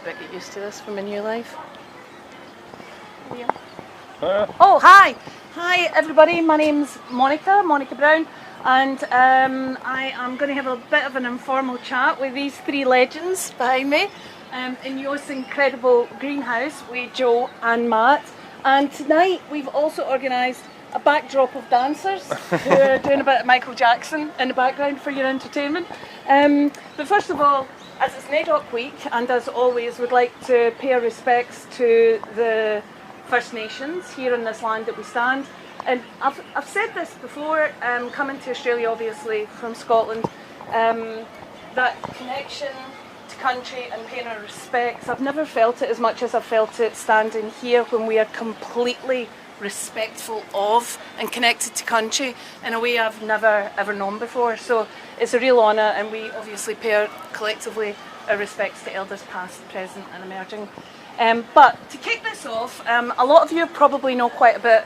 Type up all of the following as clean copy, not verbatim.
a bit get used to this from a new life. Oh, hi! Hi everybody, my name's Monica Brown, and I am going to have a bit of an informal chat with these three legends behind me in Joost's incredible greenhouse with Joe and Matt. And tonight we've also organised a backdrop of dancers who are doing a bit of Michael Jackson in the background for your entertainment. But first of all, as it's NAIDOC week, and as always, we'd like to pay our respects to the First Nations here in this land that we stand. And I've said this before, coming to Australia obviously from Scotland, that connection to country and paying our respects, I've never felt it as much as I've felt it standing here when we are completely respectful of and connected to country in a way I've never ever known before. So it's a real honour, and we obviously pay collectively our respects to elders past, present and emerging. But to kick this off, a lot of you probably know quite a bit,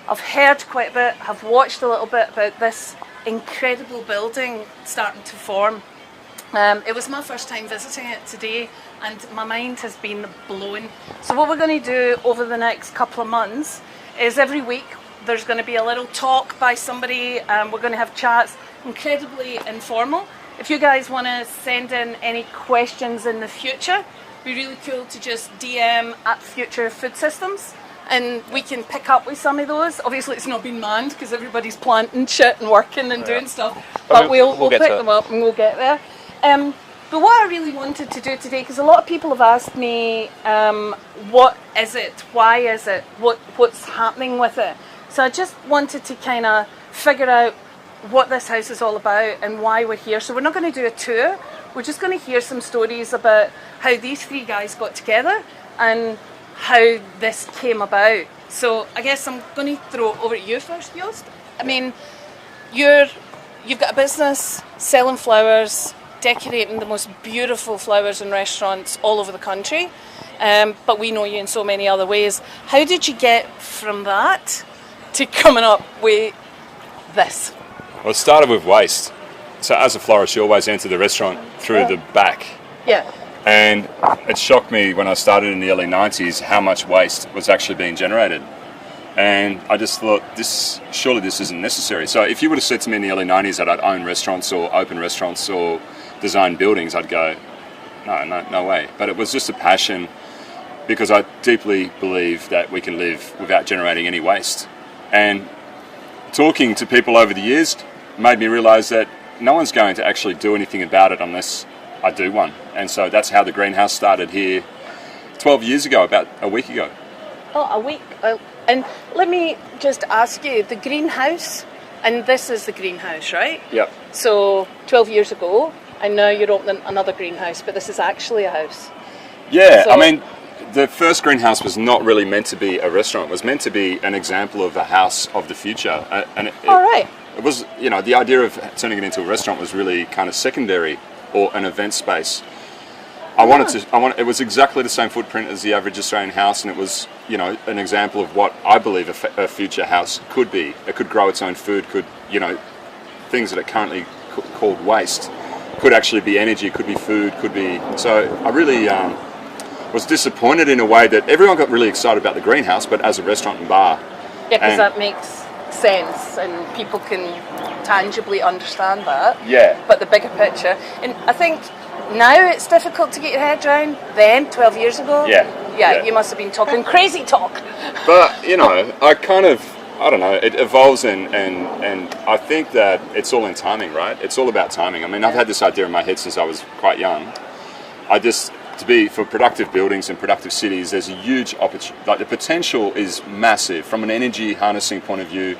I've heard quite a bit, have watched a little bit about this incredible building starting to form. It was my first time visiting it today, and my mind has been blown. So what we're going to do over the next couple of months is every week there's going to be a little talk by somebody, we're going to have chats, incredibly informal. If you guys want to send in any questions in the future, it'd be really cool to just DM at Future Food Systems, and we can pick up with some of those. Obviously it's not been manned because everybody's planting shit and working and doing stuff, but we'll pick them up and we'll get there. But what I really wanted to do today, because a lot of people have asked me, what is it, why is it, what's happening with it? So I just wanted to kind of figure out what this house is all about and why we're here. So we're not going to do a tour, we're just going to hear some stories about how these three guys got together and how this came about. So I guess I'm going to throw it over to you first, Joost. I mean, you've got a business selling flowers, decorating the most beautiful flowers in restaurants all over the country, but we know you in so many other ways. How did you get from that to coming up with this? Well, it started with waste. So as a florist, you always enter the restaurant through the back. Yeah. And it shocked me when I started in the early 90s how much waste was actually being generated. And I just thought, surely this isn't necessary. So if you would have said to me in the early 90s that I'd own restaurants or open restaurants or design buildings, I'd go, no way. But it was just a passion, because I deeply believe that we can live without generating any waste. And talking to people over the years made me realise that no one's going to actually do anything about it unless I do one. And so that's how the greenhouse started here 12 years ago, about a week ago. Oh, a week. And let me just ask you, the greenhouse, and this is the greenhouse, right? Yep. So 12 years ago, and now you're opening another greenhouse, but this is actually a house. Yeah, so, I mean, the first greenhouse was not really meant to be a restaurant. It was meant to be an example of a house of the future. And it was, you know, the idea of turning it into a restaurant was really kind of secondary, or an event space. It was exactly the same footprint as the average Australian house, and it was, you know, an example of what I believe a future house could be. It could grow its own food, could, you know, things that are currently called waste could actually be energy, could be food, could be... So I really was disappointed in a way that everyone got really excited about the greenhouse, but as a restaurant and bar. Yeah, because that makes sense and people can tangibly understand that. Yeah. But the bigger picture, and I think now it's difficult to get your head around. Then 12 years ago, yeah, you must have been talking crazy talk. But you know, I don't know, it evolves, and I think that it's all in timing, right? It's all about timing. I mean, I've had this idea in my head since I was quite young. For productive buildings and productive cities, there's a huge opportunity. Like, the potential is massive from an energy harnessing point of view,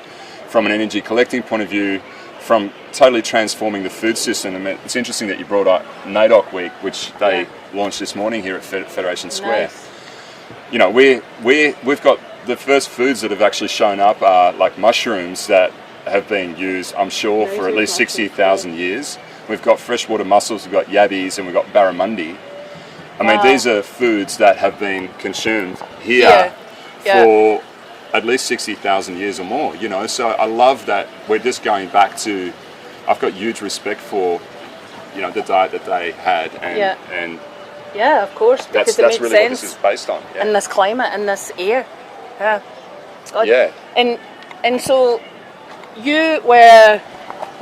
from an energy collecting point of view, from totally transforming the food system. I mean, it's interesting that you brought up NAIDOC Week, which they launched this morning here at Federation Square. Nice. You know, we've got the first foods that have actually shown up are like mushrooms that have been used, I'm sure, for at least 60,000 years. We've got freshwater mussels, we've got yabbies, and we've got barramundi. I mean, these are foods that have been consumed here for at least 60,000 years or more, you know. So I love that we're just going back to, I've got huge respect for, you know, the diet that they had, and Yeah, of course. That's Because it made really sense. what this is based on. Yeah. In this climate, in this air. Yeah. God. Yeah. And so you were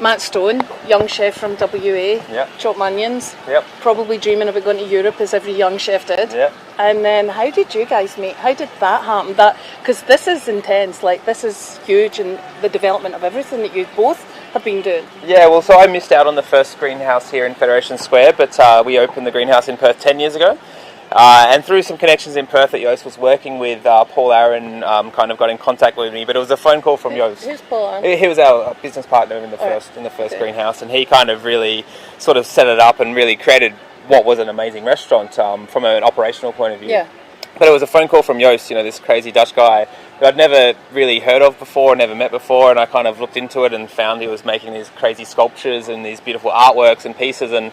Matt Stone, young chef from WA, chopped onions, probably dreaming about going to Europe as every young chef did. Yep. And then how did you guys meet? How did that happen? Because this is intense, like this is huge in the development of everything that you both have been doing. Yeah, well, so I missed out on the first greenhouse here in Federation Square, but we opened the greenhouse in Perth 10 years ago. And through some connections in Perth that Joost was working with, Paul Aaron kind of got in contact with me, but it was a phone call from Joost. Who's Paul Aaron? He was our business partner in the first greenhouse, and he kind of really sort of set it up and really created what was an amazing restaurant from an operational point of view. Yeah. But it was a phone call from Joost, this crazy Dutch guy who I'd never really heard of before, never met before, and I kind of looked into it and found he was making these crazy sculptures and these beautiful artworks and pieces, and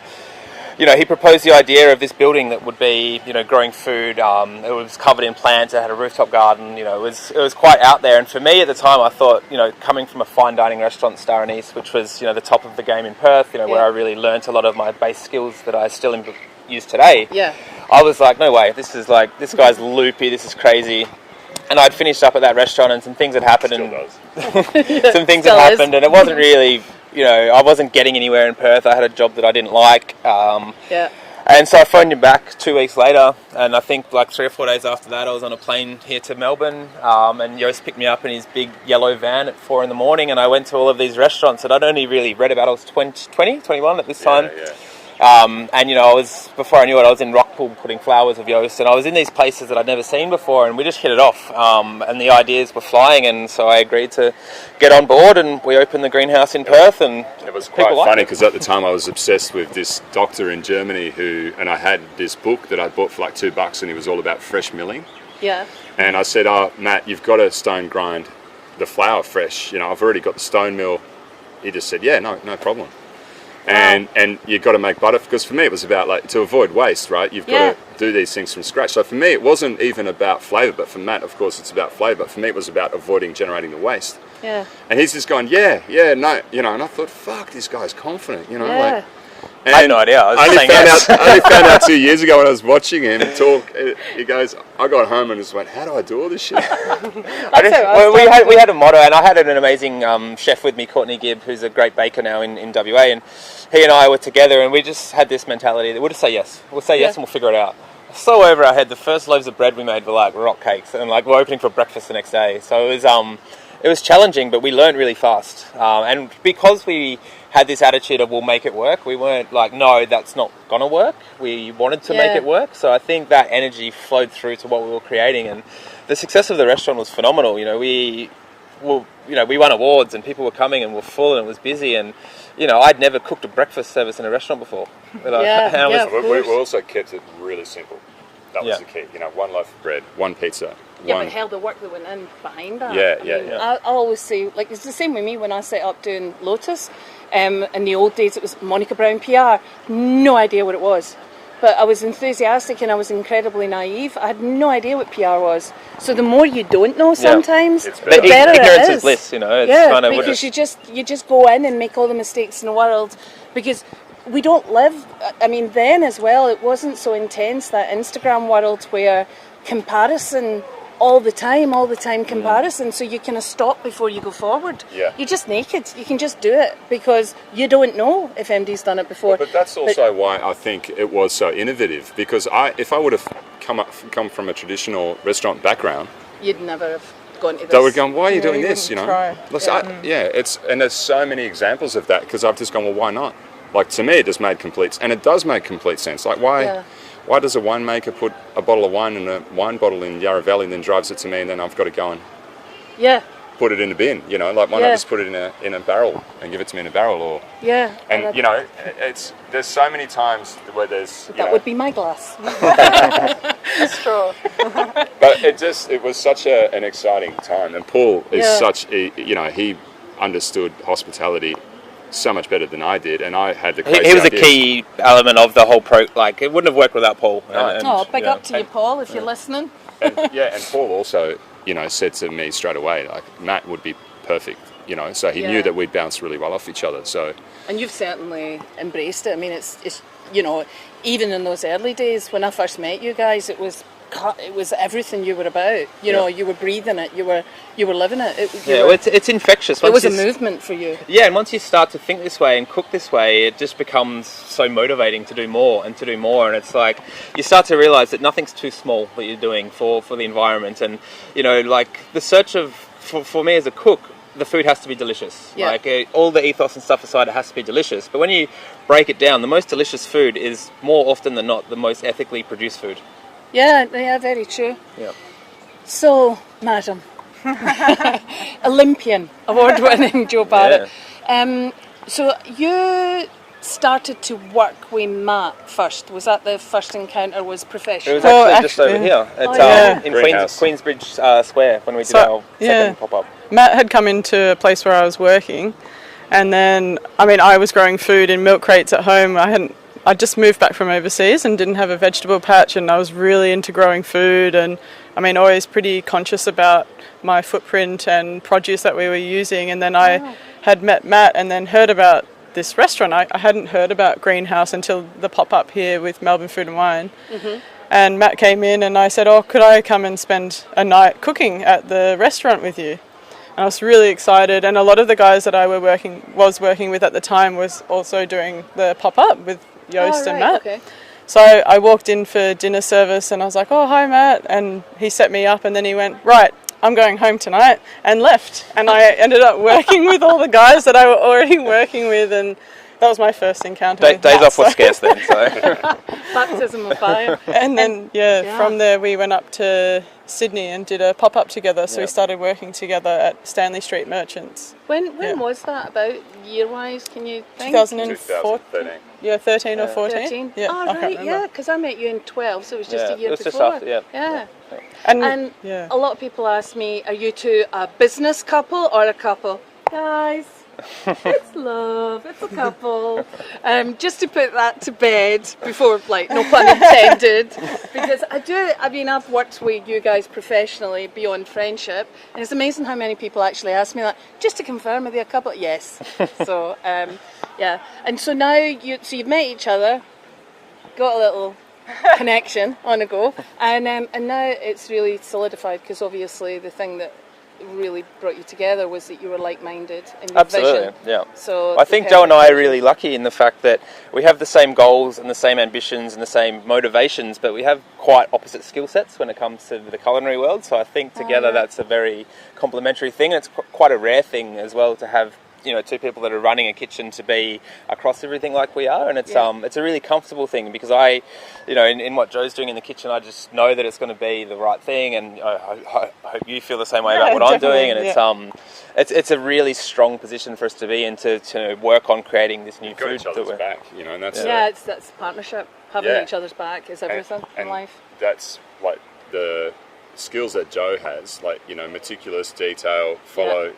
he proposed the idea of this building that would be, growing food. It was covered in plants. It had a rooftop garden. It was quite out there. And for me at the time, I thought, coming from a fine dining restaurant, Star Anise, which was, the top of the game in Perth, where I really learnt a lot of my base skills that I still use today. Yeah. I was like, no way. This guy's loopy. This is crazy. And I'd finished up at that restaurant, and some things had happened. Still does. Some things had happened, and it wasn't really. I wasn't getting anywhere in Perth. I had a job that I didn't like. And so I phoned him back 2 weeks later, and I think like 3 or 4 days after that, I was on a plane here to Melbourne, and Joost picked me up in his big yellow van at 4 a.m, and I went to all of these restaurants that I'd only really read about. I was 21 at this time. Yeah. And before I knew it, I was in Rockpool putting flowers of Joost, and I was in these places that I'd never seen before, and we just hit it off, and the ideas were flying, and so I agreed to get on board, and we opened the greenhouse in Perth, and it was quite funny because at the time I was obsessed with this doctor in Germany and I had this book that I bought for like $2, and he was all about fresh milling. Yeah. And I said, Matt, you've got to stone grind the flour fresh. I've already got the stone mill. He just said, yeah, no problem. And you've got to make butter, because for me it was about like to avoid waste, right? You've got to do these things from scratch. So for me it wasn't even about flavour, but for Matt, of course, it's about flavour. But for me it was about avoiding generating the waste. Yeah. And he's just going, no, and I thought, fuck, this guy's confident, Yeah. I had no idea. I only found out 2 years ago when I was watching him talk. He goes, I got home and just went, how do I do all this shit? We had a motto, and I had an amazing chef with me, Courtney Gibb, who's a great baker now in WA, and he and I were together, and we just had this mentality that we'll just say yes. We'll say yes, and we'll figure it out. So over our head, the first loaves of bread we made were like rock cakes, and like we're opening for breakfast the next day. So it was challenging, but we learned really fast. And because we had this attitude of we'll make it work, we weren't like, no, that's not gonna work. We wanted to make it work. So I think that energy flowed through to what we were creating, and the success of the restaurant was phenomenal. We won awards, and people were coming, and we're full, and it was busy, and I'd never cooked a breakfast service in a restaurant before. We also kept it really simple. That was the key. One loaf of bread, one pizza. But hell, the work that went in behind that. I always say, like, it's the same with me when I set up doing Lotus. In the old days, it was Monica Brown PR. No idea what it was. But I was enthusiastic and I was incredibly naive. I had no idea what PR was. So the more you don't know sometimes, the better ignorance it is. Is bliss, It's kind of because you just go in and make all the mistakes in the world. Because we don't live, then as well, it wasn't so intense, that Instagram world where comparison all the time comparison, so you kind of stop before you go forward. You're just naked. You can just do it because you don't know if MD's done it before. But that's also why I think it was so innovative, because if I would have come from a traditional restaurant background, you'd never have gone to this. They would go, why are you doing this? Try. And there's so many examples of that, because I've just gone, well, why not? Like, to me, it just made complete, and it does make complete sense. Like, why does a winemaker put a bottle of wine in a wine bottle in Yarra Valley and then drives it to me, and then I've got to go and put it in a bin? Why not just put it in a barrel and give it to me in a barrel? There's so many times where there's that would be my glass. A straw. But it was such an exciting time, and Paul is he understood hospitality so much better than I did, and I had the crazy he was idea. a key element of the whole it wouldn't have worked without Paul. Big up to you, Paul, if you're listening. And Paul also said to me straight away, like, Matt would be perfect, so he knew that we'd bounce really well off each other. So, and you've certainly embraced it. I mean, it's even in those early days when I first met you guys, it was everything you were about. You were breathing it. You were living it. It's infectious. It was a movement for you. Yeah, and once you start to think this way and cook this way, it just becomes so motivating to do more and to do more. And it's like you start to realize that nothing's too small that you're doing for the environment. And like the search of for me as a cook, the food has to be delicious. Yeah. Like all the ethos and stuff aside, it has to be delicious. But when you break it down, the most delicious food is more often than not the most ethically produced food. Yeah, very true. Yeah. So, madam, Olympian, award-winning Joe Barrett. Yeah. So you started to work with Matt first. Was that the first encounter? Was professional? It was actually just over here at in Queensbridge Square when we did our second pop-up. Matt had come into a place where I was working, and then I was growing food in milk crates at home. I just moved back from overseas and didn't have a vegetable patch, and I was really into growing food, and always pretty conscious about my footprint and produce that we were using. And then I had met Matt and then heard about this restaurant. I hadn't heard about Greenhouse until the pop-up here with Melbourne Food and Wine. Mm-hmm. And Matt came in and I said, could I come and spend a night cooking at the restaurant with you? And I was really excited, and a lot of the guys that I was working with at the time was also doing the pop-up with Joost and Matt. Okay. So I walked in for dinner service and I was like, hi Matt, and he set me up, and then he went, right, I'm going home tonight, and left. And I ended up working with all the guys that I were already working with, and that was my first encounter with Days Matt, off was scarce then, so. Baptism of fire. And then, from there we went up to Sydney and did a pop-up together, so we started working together at Stanley Street Merchants. When was that, about year-wise, can you think? 2013. Yeah, 13 or 14. 13? Yeah, oh, I can't right, remember. because I met you in 12, so it was just a year it was before. Just after, Yeah. And a lot of people ask me, are you two a business couple or a couple? Guys, it's love, it's a couple. Just to put that to bed before, no pun intended, because I've worked with you guys professionally beyond friendship, and it's amazing how many people actually ask me that. Just to confirm, are they a couple? Yes. So, and so now you've met each other, got a little connection on the go, and now it's really solidified, because obviously the thing that really brought you together was that you were like-minded in your vision. Yeah. So I think Joe and I are really lucky in the fact that we have the same goals and the same ambitions and the same motivations, but we have quite opposite skill sets when it comes to the culinary world. So I think together that's a very complementary thing. It's quite a rare thing as well to have two people that are running a kitchen to be across everything like we are, and it's a really comfortable thing, because in what Joe's doing in the kitchen, I just know that it's going to be the right thing, and I hope you feel the same way about what I'm doing, and it's a really strong position for us to be in to work on creating this new food. Each other's back, and that's that's partnership. Having each other's back is everything in life. That's like the skills that Joe has, meticulous detail, follow.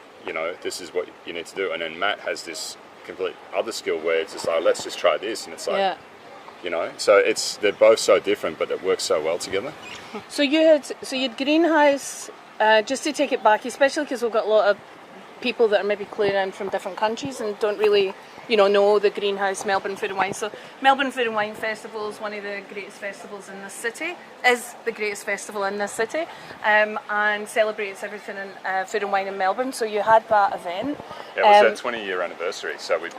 This is what you need to do. And then Matt has this complete other skill where it's just like, let's just try this. And it's like, so they're both so different, but it works so well together. So you had Greenhouse, just to take it back, especially because we've got a lot of people that are maybe cluing in from different countries and don't really, know the Greenhouse Melbourne Food and Wine. So Melbourne Food and Wine Festival is one of the greatest festivals in this city, is the greatest festival in this city, and celebrates everything in food and wine in Melbourne. So you had that event. It was their 20-year anniversary, so we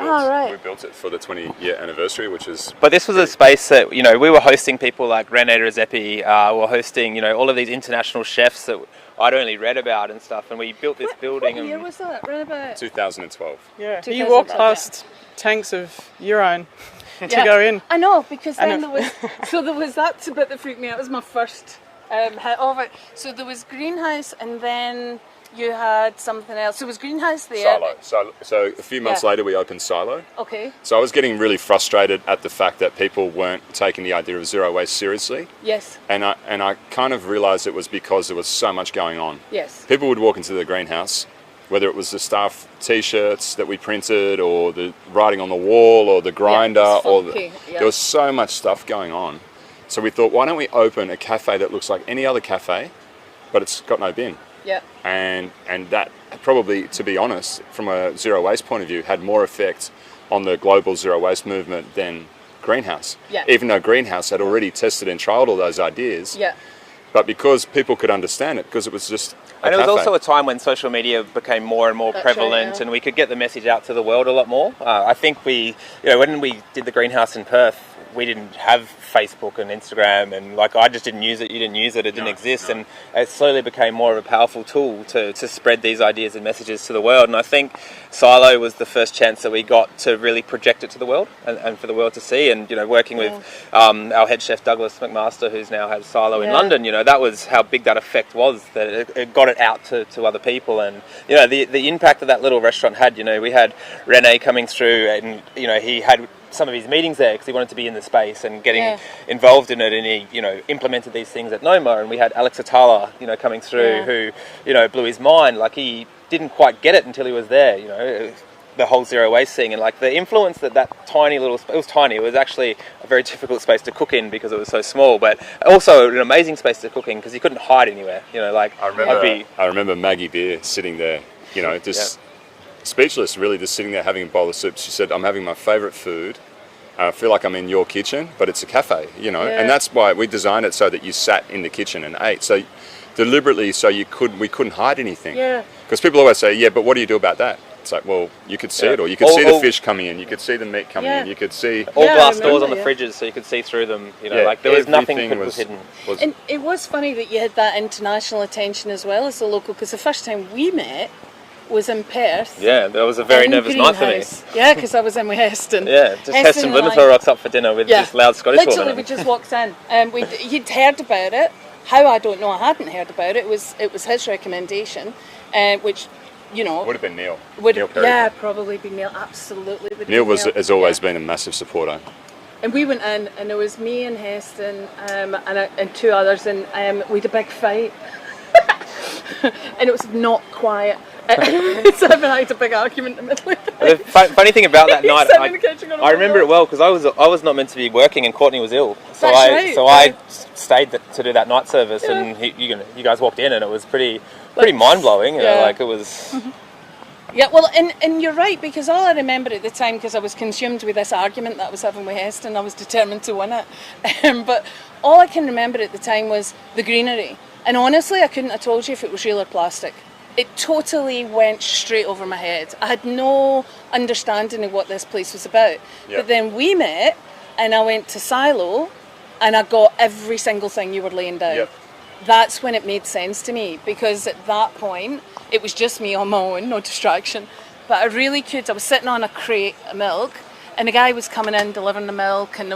built it for the 20-year anniversary, which is... But this was a space that, we were hosting people like René Redzepi, we were hosting, all of these international chefs that I'd only read about and stuff, and we built this building. What year was that? Read about 2012. Yeah, you walked past tanks of urine to go in. I know, because then there was that bit that freaked me out. It was my first hit of it. So there was Greenhouse, and then you had something else. So was Greenhouse there? Silo. So a few months later we opened Silo. Okay. So I was getting really frustrated at the fact that people weren't taking the idea of zero waste seriously. Yes. And I kind of realised it was because there was so much going on. Yes. People would walk into the greenhouse, whether it was the staff T-shirts that we printed, or the writing on the wall, or the grinder, there was so much stuff going on. So we thought, why don't we open a cafe that looks like any other cafe, but it's got no bin? Yeah. And that probably, to be honest, from a zero waste point of view, had more effect on the global zero waste movement than Greenhouse. Yeah. Even though Greenhouse had already tested and trialled all those ideas. Yeah. But because people could understand it, because it was just and it was also a time when social media became more and more prevalent, and we could get the message out to the world a lot more. I think when we did the Greenhouse in Perth, we didn't have Facebook and Instagram, and I just didn't use it, you didn't use it, it didn't exist, and it slowly became more of a powerful tool to spread these ideas and messages to the world. And I think Silo was the first chance that we got to really project it to the world and for the world to see. And working with our head chef Douglas McMaster, who's now has Silo in London, that was how big that effect was, that it got it out to other people. And the impact that little restaurant had. We had Rene coming through, and he had some of his meetings there because he wanted to be in the space and getting involved in it, and he implemented these things at Noma. And we had Alex Atala coming through who blew his mind. He didn't quite get it until he was there, the whole zero waste thing, and the influence that tiny little it was tiny. It was actually a very difficult space to cook in because it was so small, but also an amazing space to cook in because you couldn't hide anywhere. I remember Maggie Beer sitting there, just speechless, really, just sitting there having a bowl of soup. She said, "I'm having my favourite food. I feel like I'm in your kitchen, but it's a cafe, and that's why we designed it so that you sat in the kitchen and ate. So deliberately, so we couldn't hide anything. Yeah. Because people always say, "Yeah, but what do you do about that?" It's like, well, you could see it, or you could see the fish coming in, you could see the meat coming in, you could see all glass doors on the fridges, so you could see through them. There was nothing that was hidden. And it was funny that you had that international attention as well as the local, because the first time we met was in Perth. Yeah, that was a very nervous night for me. Yeah, because I was in with Heston. Yeah, just Heston Blumenthal rocks up for dinner with this loud Scottish woman. Literally, we just walked in. He'd heard about it. How, I don't know. I hadn't heard about it. It was his recommendation, which, would have been Neil. Neil Perry. Probably be Neil. Absolutely. Neil has always been a massive supporter. And we went in, and there was me and Heston and two others, and we had a big fight. And it was not quiet. So I had a big argument in the middle of the funny thing about that night, I remember it well because I was not meant to be working and Courtney was ill, so I stayed to do that night service, and you guys walked in, and it was pretty mind blowing. It was. Yeah, well, and you're right, because all I remember at the time, because I was consumed with this argument that I was having with Heston, I was determined to win it. But all I can remember at the time was the greenery, and honestly, I couldn't have told you if it was real or plastic. It totally went straight over my head. I had no understanding of what this place was about. Yep. But then we met, and I went to Silo, and I got every single thing you were laying down. Yep. That's when it made sense to me, because at that point, it was just me on my own, no distraction. But I really could. I was sitting on a crate of milk, and the guy was coming in delivering the milk, and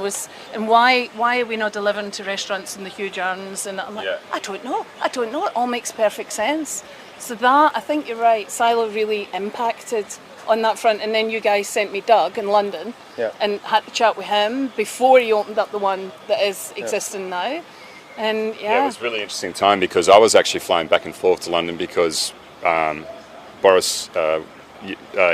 why are we not delivering to restaurants in the huge urns? And I'm like, I don't know. It all makes perfect sense. So that, I think you're right, Silo really impacted on that front. And then you guys sent me Doug in London and had to chat with him before he opened up the one that is existing now. And it was a really interesting time, because I was actually flying back and forth to London because Boris,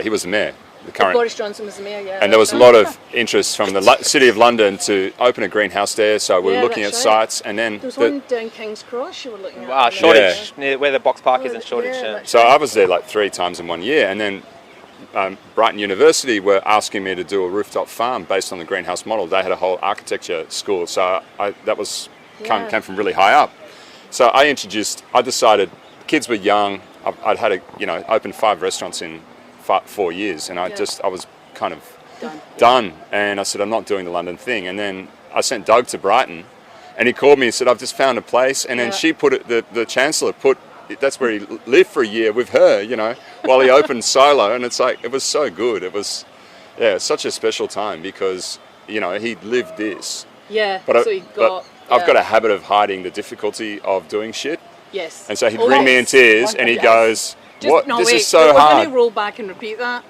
he was the mayor. Boris Johnson was the mayor, and there was a lot of interest from the City of London to open a greenhouse there, so we were looking at sites, and then... There was one down King's Cross you were looking at. Shoreditch, near where the box park is in Shoreditch. So I was there 3 times in 1 year, and then Brighton University were asking me to do a rooftop farm based on the greenhouse model. They had a whole architecture school, so that was came from really high up. So I decided, kids were young, I'd had opened 5 restaurants in 4 years, and I was kind of done, and I said, I'm not doing the London thing. And then I sent Doug to Brighton, and he called me and said, I've just found a place. And then she put it, the Chancellor put, that's where he lived for a year with her, while he opened Silo. And it's like, it was so good. It was, such a special time, because, he lived this. Yeah, but so he got... I've got a habit of hiding the difficulty of doing shit. Yes. And so he'd bring me in tears, and he goes... This is so hard. We're going to roll back and repeat that.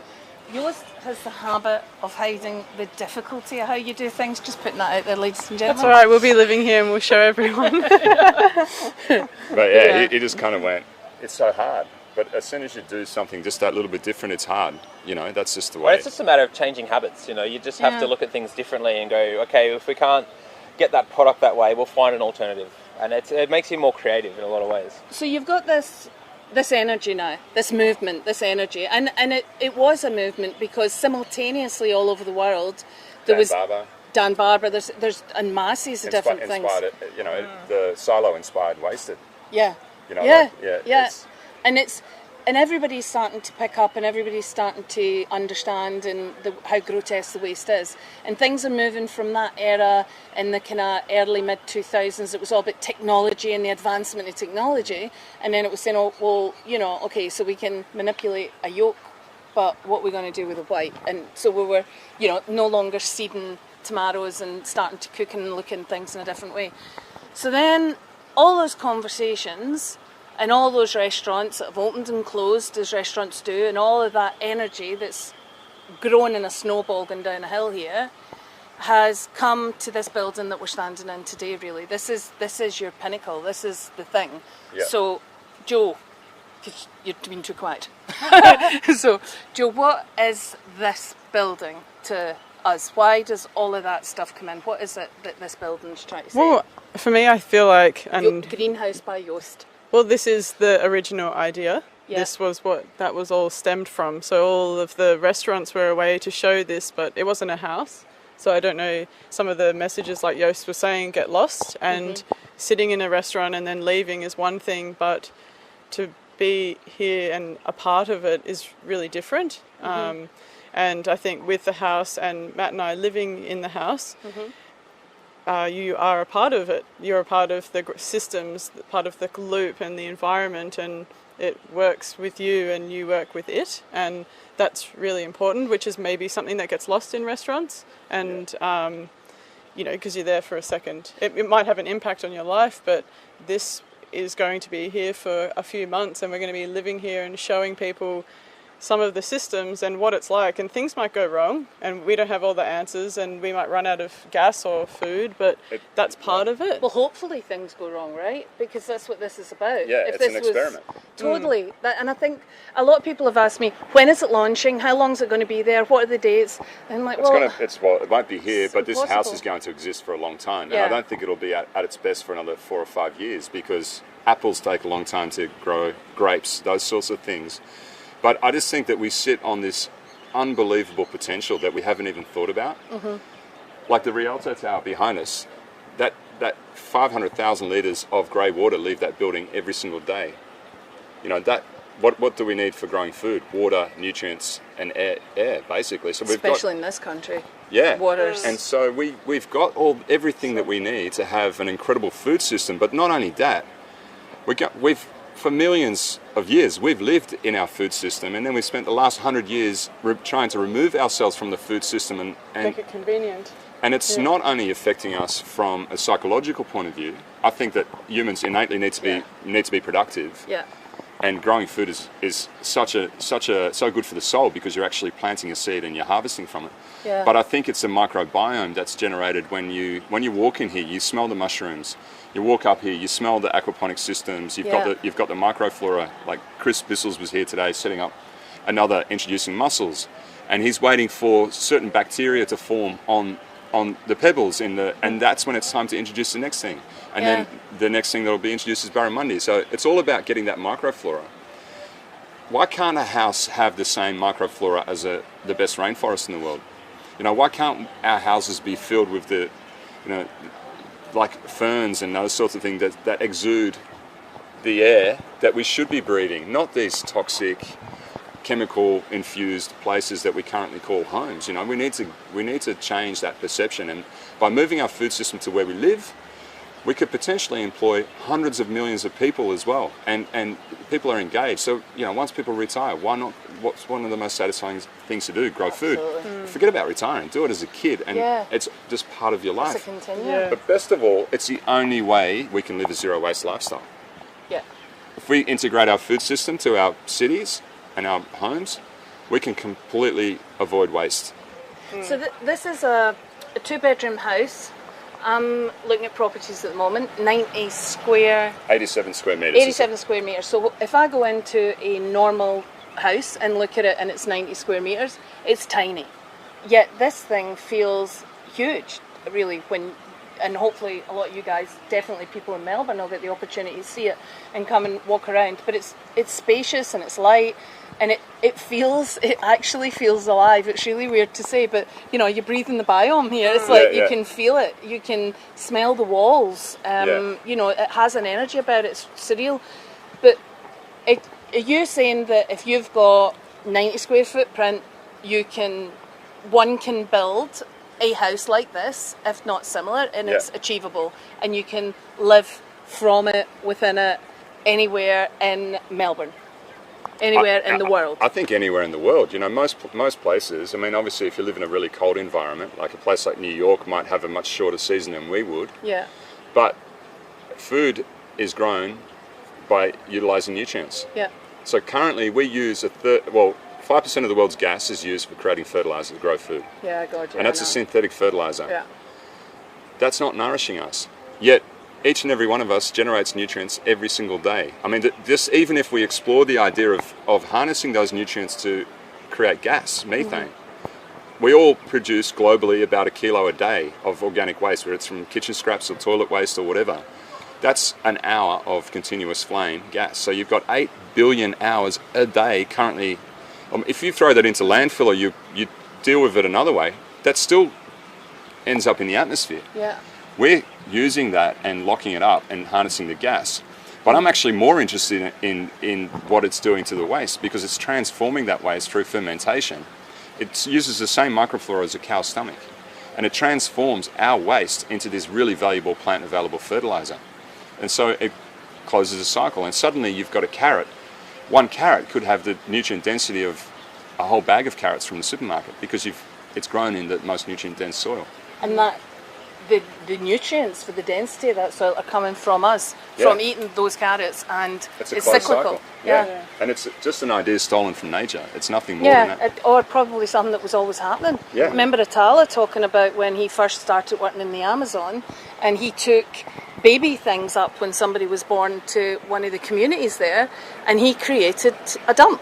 Joost has the habit of hiding the difficulty of how you do things. Just putting that out there, ladies and gentlemen. That's all right. We'll be living here and we'll show everyone. But he just kind of went, it's so hard. But as soon as you do something just that little bit different, it's hard. That's just the way. Well, it's just a matter of changing habits. You just have to look at things differently and go, okay, if we can't get that product that way, we'll find an alternative. And it makes you more creative in a lot of ways. So you've got this energy now, this movement, this energy, and it was a movement, because simultaneously all over the world there was Dan Barber. There's and masses of different things. Inspired, you know, the silo inspired Wasted. Yeah. You know, Yeah. like, Yeah. And everybody's starting to pick up, and everybody's starting to understand how grotesque the waste is. And things are moving from that era in the kind of early mid-2000s. It was all about technology and the advancement of technology. And then it was saying, oh, well, you know, okay, so we can manipulate a yolk, but what are we going to do with the white? And so we were, you know, no longer seeding tomatoes and starting to cook and look at things in a different way. So then all those conversations and all those restaurants that have opened and closed as restaurants do, and all of that energy that's grown in a snowball going down a hill here, has come to this building that we're standing in today, really. This is your pinnacle. This is the thing. Yeah. So, Joe, because you've been too quiet. So, Joe, what is this building to us? Why does all of that stuff come in? What is it that this building's trying to say? Well, for me, I feel like... Greenhouse by Joost. Well, this is the original idea. Yeah. This was what that was all stemmed from. So all of the restaurants were a way to show this, but it wasn't a house. So I don't know, some of the messages like Joost was saying get lost, and sitting in a restaurant and then leaving is one thing, but to be here and a part of it is really different. And I think with the house and Matt and I living in the house, you are a part of it. You're a part of the systems, part of the loop and the environment, and it works with you and you work with it. And that's really important, which is maybe something that gets lost in restaurants. And, you know, because you're there for a second. It might have an impact on your life, but this is going to be here for a few months, and we're going to be living here and showing people some of the systems and what it's like, and things might go wrong and we don't have all the answers and we might run out of gas or food, but that's part of it. Well, hopefully things go wrong, right? Because that's what this is about. Yeah, it's an experiment. Totally. And I think a lot of people have asked me, when is it launching? How long is it going to be there? What are the dates? And I'm like, it won't be here, but this house is going to exist for a long time. And I don't think it'll be at its best for another 4 or 5 years, because apples take a long time to grow, grapes, those sorts of things. But I just think that we sit on this unbelievable potential that we haven't even thought about. Like the Rialto Tower behind us, that 500,000 litres of grey water leave that building every single day. You know, what do we need for growing food? Water, nutrients, and air basically. So especially in this country. Yeah. Waters. And so we've got everything that we need to have an incredible food system. But not only that, for millions of years, we've lived in our food system, and then we've spent the last 100 years trying to remove ourselves from the food system and make it convenient. And it's not only affecting us from a psychological point of view. I think that humans innately need to be productive. Yeah. And growing food is so good for the soul, because you're actually planting a seed and you're harvesting from it. Yeah. But I think it's a microbiome that's generated when you walk in here. You smell the mushrooms. You walk up here, you smell the aquaponic systems. You've got the microflora. Like Chris Bissell's was here today, setting up another introducing mussels, and he's waiting for certain bacteria to form on the pebbles and that's when it's time to introduce the next thing. And then the next thing that will be introduced is barramundi. So it's all about getting that microflora. Why can't a house have the same microflora as the best rainforest in the world? You know, why can't our houses be filled with the, you know, like ferns and those sorts of things that exude the air that we should be breathing, not these toxic, chemical-infused places that we currently call homes. You know, we need to change that perception, and by moving our food system to where we live, we could potentially employ hundreds of millions of people as well, and people are engaged. So, you know, once people retire, why not? What's one of the most satisfying things to do? Grow food. Forget about retiring. Do it as a kid, and it's just part of your life. It's a continuum. Yeah. But best of all, it's the only way we can live a zero-waste lifestyle. Yeah. If we integrate our food system to our cities and our homes, we can completely avoid waste. So this is a 2-bedroom house. I'm looking at properties at the moment, 87 square metres. 87 square metres. So if I go into a normal house and look at it and it's 90 square metres, it's tiny. Yet this thing feels huge, really, when and hopefully a lot of you guys, definitely people in Melbourne, will get the opportunity to see it and come and walk around. But it's spacious and it's light, and it actually feels alive. It's really weird to say, but you know, you're breathing the biome here. It's like you can feel it, you can smell the walls. You know, it has an energy about it. It's surreal. But are you saying that if you've got 90 square footprint, one can build a house like this, if not similar, and it's achievable, and you can live from it, within it, anywhere in Melbourne, anywhere in the world? I think anywhere in the world. You know, most places, I mean, obviously if you live in a really cold environment, like a place like New York might have a much shorter season than we would. Yeah. But food is grown by utilising nutrients. Yeah. So currently we use 5% of the world's gas is used for creating fertilizer to grow food. Yeah, God, yeah. And that's a synthetic fertilizer. Yeah. That's not nourishing us. Yet, each and every one of us generates nutrients every single day. I mean, even if we explore the idea of harnessing those nutrients to create gas, methane, we all produce globally about 1 kilo a day of organic waste, whether it's from kitchen scraps or toilet waste or whatever. That's an hour of continuous flame gas. So you've got 8 billion hours a day currently. If you throw that into landfill or you deal with it another way, that still ends up in the atmosphere. Yeah. We're using that and locking it up and harnessing the gas. But I'm actually more interested in what it's doing to the waste, because it's transforming that waste through fermentation. It uses the same microflora as a cow's stomach, and it transforms our waste into this really valuable plant-available fertilizer. And so it closes a cycle, and suddenly you've got a carrot. One carrot could have the nutrient density of a whole bag of carrots from the supermarket, because it's grown in the most nutrient-dense soil. And that the nutrients for the density of that soil are coming from us, from eating those carrots, and it's cyclical. Cycle. Yeah. And it's just an idea stolen from nature. It's nothing more than that. Or probably something that was always happening. Yeah. Remember Atala talking about when he first started working in the Amazon, and he took baby things up when somebody was born to one of the communities there, and he created a dump.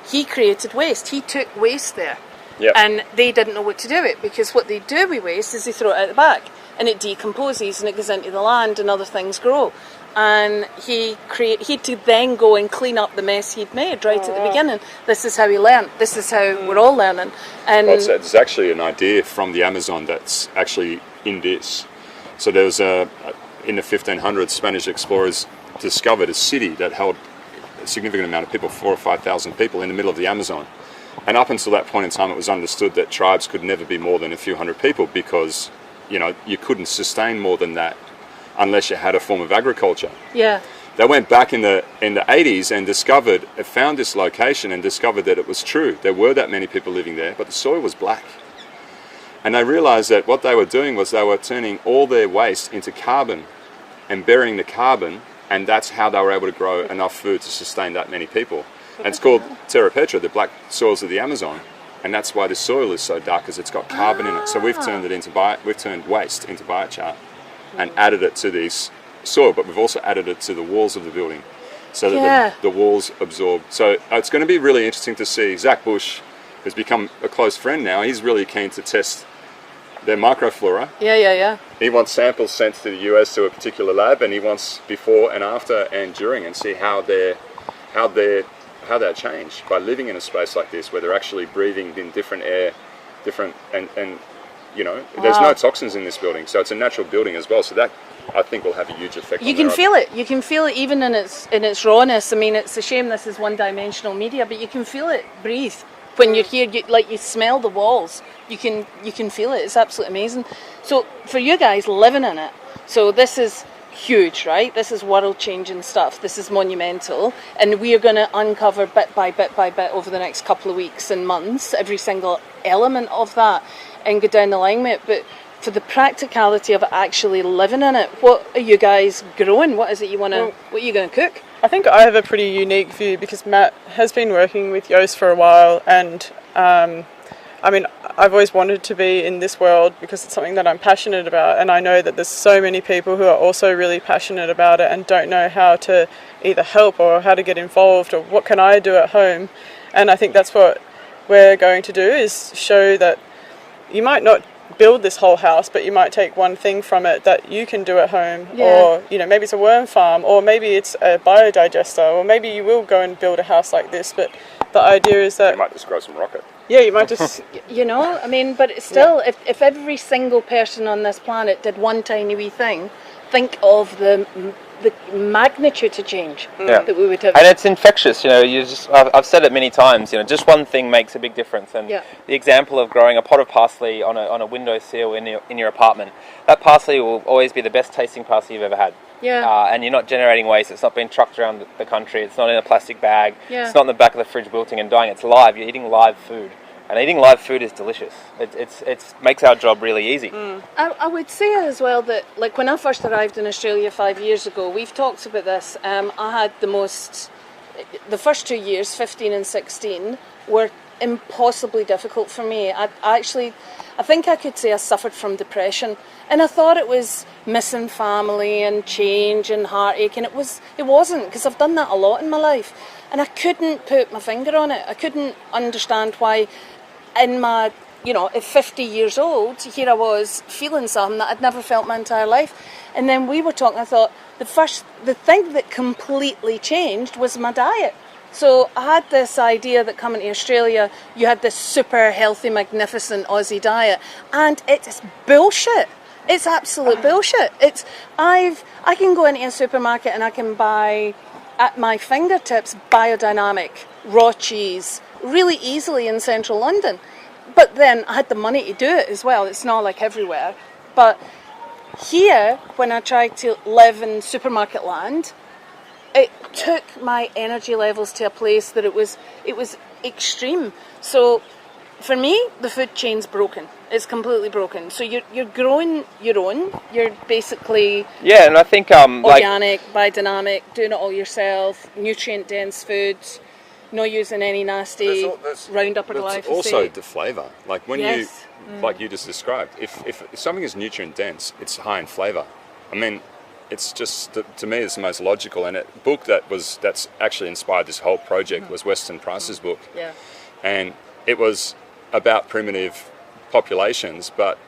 He created waste. He took waste there. Yep. And they didn't know what to do with it, because what they do with waste is they throw it out the back, and it decomposes and it goes into the land and other things grow. And he had to then go and clean up the mess he'd made right at the beginning. This is how he learned. This is how we're all learning. And there's actually an idea from the Amazon that's actually in this. So there was in the 1500s, Spanish explorers discovered a city that held a significant amount of people, 4,000 or 5,000 people, in the middle of the Amazon. And up until that point in time, it was understood that tribes could never be more than a few hundred people, because, you know, you couldn't sustain more than that unless you had a form of agriculture. Yeah. They went back in the 80s and found this location and discovered that it was true. There were that many people living there, but the soil was black. And they realized that what they were doing was they were turning all their waste into carbon and burying the carbon, and that's how they were able to grow enough food to sustain that many people. And it's called terra petra, the black soils of the Amazon, and that's why the soil is so dark, because it's got carbon in it. So we've turned waste into biochar and added it to this soil, but we've also added it to the walls of the building, so that the walls absorb. So it's going to be really interesting to see. Zach Bush has become a close friend now. He's really keen to test their microflora. Yeah. He wants samples sent to the US to a particular lab, and he wants before and after and during, and see how they're changed by living in a space like this, where they're actually breathing in different air, and you know, there's no toxins in this building, so it's a natural building as well. So that, I think, will have a huge effect. You can feel it. You can feel it even in its rawness. I mean, it's a shame this is one-dimensional media, but you can feel it breathe when you're here. You smell the walls. You can feel it. It's absolutely amazing. So for you guys living in it, so this is huge, right? This is world-changing stuff. This is monumental, and we are going to uncover bit by bit by bit over the next couple of weeks and months every single element of that and go down the line with it. But for the practicality of actually living in it, what are you guys growing? What is it what are you going to cook? I think I have a pretty unique view, because Matt has been working with Joost for a while, and I mean, I've always wanted to be in this world because it's something that I'm passionate about, and I know that there's so many people who are also really passionate about it and don't know how to either help or how to get involved or what can I do at home. And I think that's what we're going to do, is show that you might not build this whole house, but you might take one thing from it that you can do at home, or maybe it's a worm farm, or maybe it's a biodigester, or maybe you will go and build a house like this. But the idea is that You might just grow some rocket. yeah, you might just I mean, but it's still, if every single person on this planet did one tiny wee thing, think of the magnitude to change that we would have. And it's infectious, I've said it many times, just one thing makes a big difference. And the example of growing a pot of parsley on a windowsill in your apartment, that parsley will always be the best tasting parsley you've ever had. And you're not generating waste. It's not being trucked around the country. It's not in a plastic bag. It's not in the back of the fridge wilting and dying. It's live. You're eating live food. And eating live food is delicious. It makes our job really easy. I would say as well that, like, when I first arrived in Australia 5 years ago, we've talked about this. I had the first 2 years, 15 and 16, were impossibly difficult for me. I think I could say I suffered from depression, and I thought it was missing family and change and heartache, and it wasn't, because I've done that a lot in my life, and I couldn't put my finger on it. I couldn't understand why in my, at 50 years old, here I was feeling something that I'd never felt my entire life. And then we were talking, I thought, the thing that completely changed was my diet. So I had this idea that coming to Australia, you had this super healthy, magnificent Aussie diet, and it's bullshit. It's absolute bullshit. I can go into a supermarket and I can buy, at my fingertips, biodynamic, raw cheese, really easily in central London. But then I had the money to do it as well. It's not like everywhere. But here, when I tried to live in supermarket land, it took my energy levels to a place that it was extreme. So for me, the food chain's broken. It's completely broken. So you're growing your own. You're basically and I think organic, biodynamic, doing it all yourself, nutrient dense foods, not using any nasty Roundup or glyphosate. It's also the flavour. Like when like you just described, if something is nutrient dense, it's high in flavour. I mean, it's just, to me, it's the most logical. And a book that's actually inspired this whole project was Weston Price's book. Yeah. And it was about primitive populations, but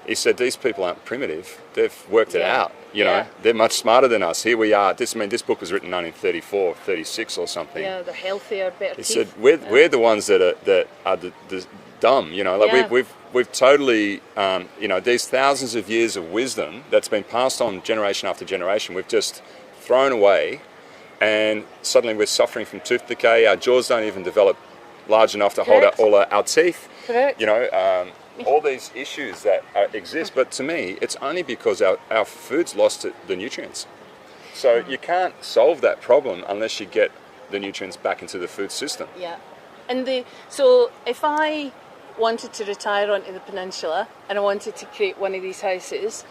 he said these people aren't primitive. They've worked it out. They're much smarter than us. Here we are. This book was written in 1934, 36 or something. Yeah, they're healthier, better He teeth. said we're the ones that are the dumb. We've totally these thousands of years of wisdom that's been passed on generation after generation. We've just thrown away, and suddenly we're suffering from tooth decay. Our jaws don't even develop large enough to hold all our teeth. Correct. All these issues that exist, but to me, it's only because our food's lost the nutrients. So you can't solve that problem unless you get the nutrients back into the food system. Yeah. And so if I wanted to retire onto the peninsula and I wanted to create one of these houses,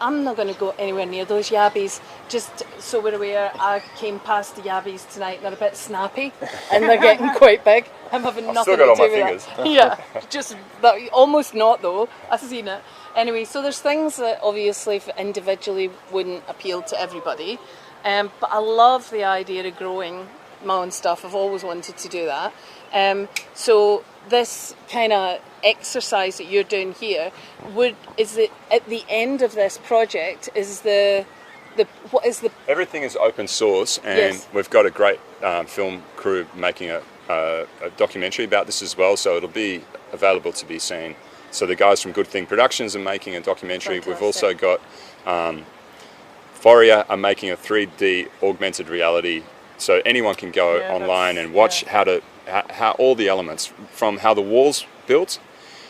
I'm not going to go anywhere near those yabbies. Just so we're aware, I came past the yabbies tonight and they're a bit snappy and they're getting quite big. I'm having nothing still got to all do my with fingers. that. Yeah, just that, almost not though. I've seen it. Anyway, so there's things that obviously individually wouldn't appeal to everybody. But I love the idea of growing my own stuff. I've always wanted to do that. So this kind of exercise that you're doing here, is it at the end of this project? Everything is open source, and we've got a great film crew making a documentary about this as well. So it'll be available to be seen. So the guys from Good Thing Productions are making a documentary. Fantastic. We've also got Foria are making a 3D augmented reality, so anyone can go online and watch how all the elements, from how the wall's built,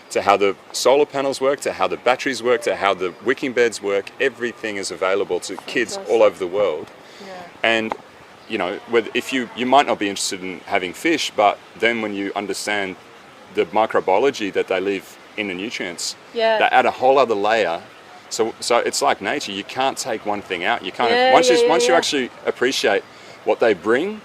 to how the solar panels work, to how the batteries work, to how the wicking beds work. Everything is available to kids all over the world. Yeah. And if you might not be interested in having fish, but then when you understand the microbiology that they live in, the nutrients, they add a whole other layer. So it's like nature. You can't take one thing out. You can't. Once you actually appreciate what they bring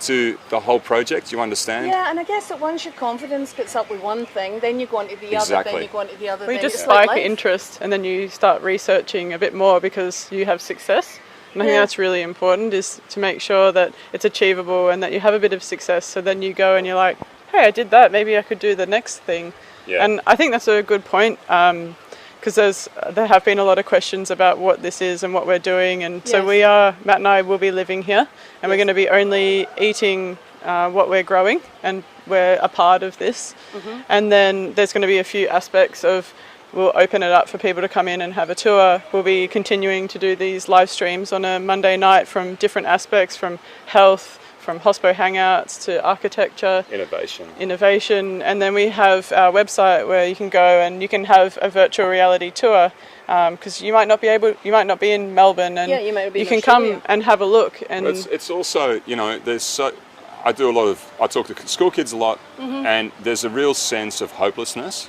to the whole project, you understand? Yeah, and I guess that once your confidence gets up with one thing, then you go on to the other, then you go on to the other. We just spike interest, and then you start researching a bit more because you have success. And I think that's really important, is to make sure that it's achievable and that you have a bit of success. So then you go and you're like, hey, I did that, maybe I could do the next thing. Yeah. And I think that's a good point, because there have been a lot of questions about what this is and what we're doing, and so Matt and I will be living here, and we're going to be only eating what we're growing, and we're a part of this. And then there's going to be a few aspects of, we'll open it up for people to come in and have a tour. We'll be continuing to do these live streams on a Monday night from different aspects, from health, from Hospo hangouts to architecture, innovation, and then we have our website where you can go and you can have a virtual reality tour, because you might not be in Melbourne, and you can come and have a look. And it's also, you know, I talk to school kids a lot, and there's a real sense of hopelessness,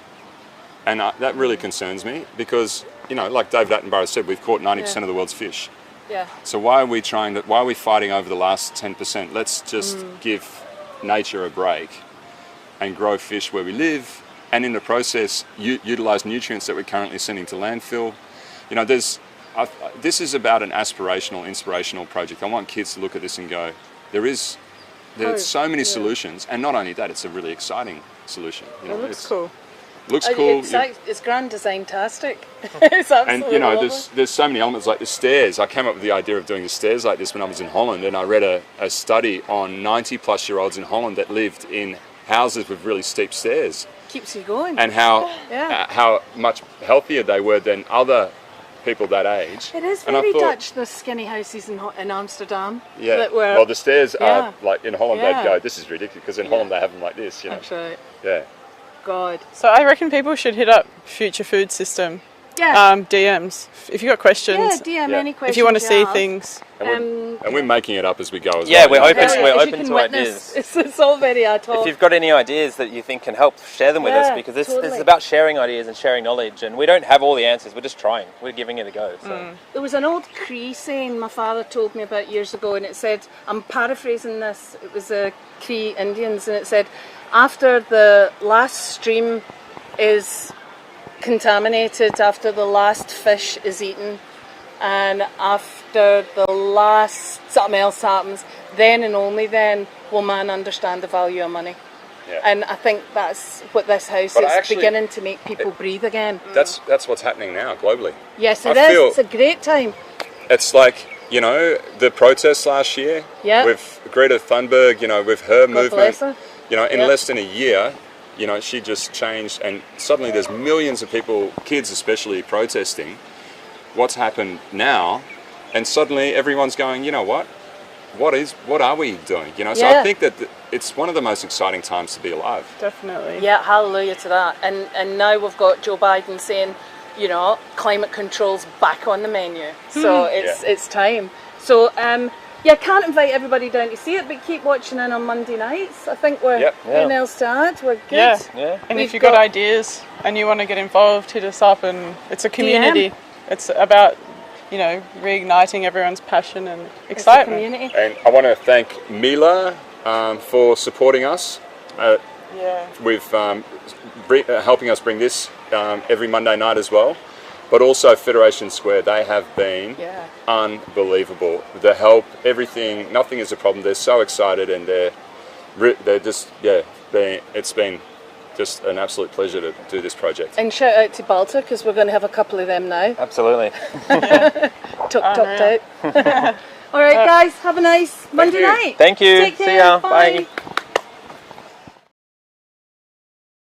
and that really concerns me, because, you know, like David Attenborough said, we've caught 90% of the world's fish. Yeah. So why are we fighting over the last 10%? Let's just give nature a break and grow fish where we live, and in the process utilize nutrients that we're currently sending to landfill. You know, this is about an aspirational, inspirational project. I want kids to look at this and go, there's so many solutions, and not only that, it's a really exciting solution. You know, it looks cool. Looks cool. It's grand design-tastic. It's absolutely and you know, lovely. there's so many elements, like the stairs. I came up with the idea of doing the stairs like this when I was in Holland, and I read a study on 90-plus-year-olds in Holland that lived in houses with really steep stairs. Keeps you going. And how much healthier they were than other people that age. It is very Dutch, the skinny houses in Amsterdam. Yeah. Well, the stairs are like in Holland. They'd go, this is ridiculous, because in Holland they have them like this. You know? That's right. Yeah. God. So I reckon people should hit up Future Food System. Yeah. DMs. If you've got questions. Yeah, DM any questions. If you want to see have. things. And we're making it up as we go as well. Yeah, we're open to witness, ideas. It's all very ad hoc. If you've got any ideas that you think can help, share them with us, because this is about sharing ideas and sharing knowledge, and we don't have all the answers, we're just trying. We're giving it a go. So. There was an old Cree saying my father told me about years ago, and it said, I'm paraphrasing this, it was the Cree Indians, and it said, after the last stream is contaminated, after the last fish is eaten, and after the last something else happens, then and only then will man understand the value of money. Yeah. And I think that's what this house is beginning to make people breathe again. That's what's happening now globally. Yes, it is. It's a great time. It's like, you know, the protests last year with Greta Thunberg, you know, with her movement. You know, in less than a year, you know, she just changed, and suddenly there's millions of people, kids especially, protesting what's happened now, and suddenly everyone's going, you know what are we doing? You know, so I think that it's one of the most exciting times to be alive. Definitely. Yeah, hallelujah to that. And now we've got Joe Biden saying, you know, climate control's back on the menu. So it's time. So yeah, can't invite everybody down to see it, but keep watching in on Monday nights. I think we're anything else to add. We're good. Yeah. And if you've got ideas and you want to get involved, hit us up. And it's a community. DM. It's about, you know, reigniting everyone's passion and excitement. It's a community. And I want to thank Mila for supporting us. With helping us bring this every Monday night as well. But also Federation Square, they have been unbelievable. The help, everything, nothing is a problem. They're so excited, and they're just, it's been just an absolute pleasure to do this project. And shout out to Balta, because we're going to have a couple of them now. Absolutely. Tucked out. All right, guys, have a nice Monday night. Thank you. Take care. See ya. Bye. Bye.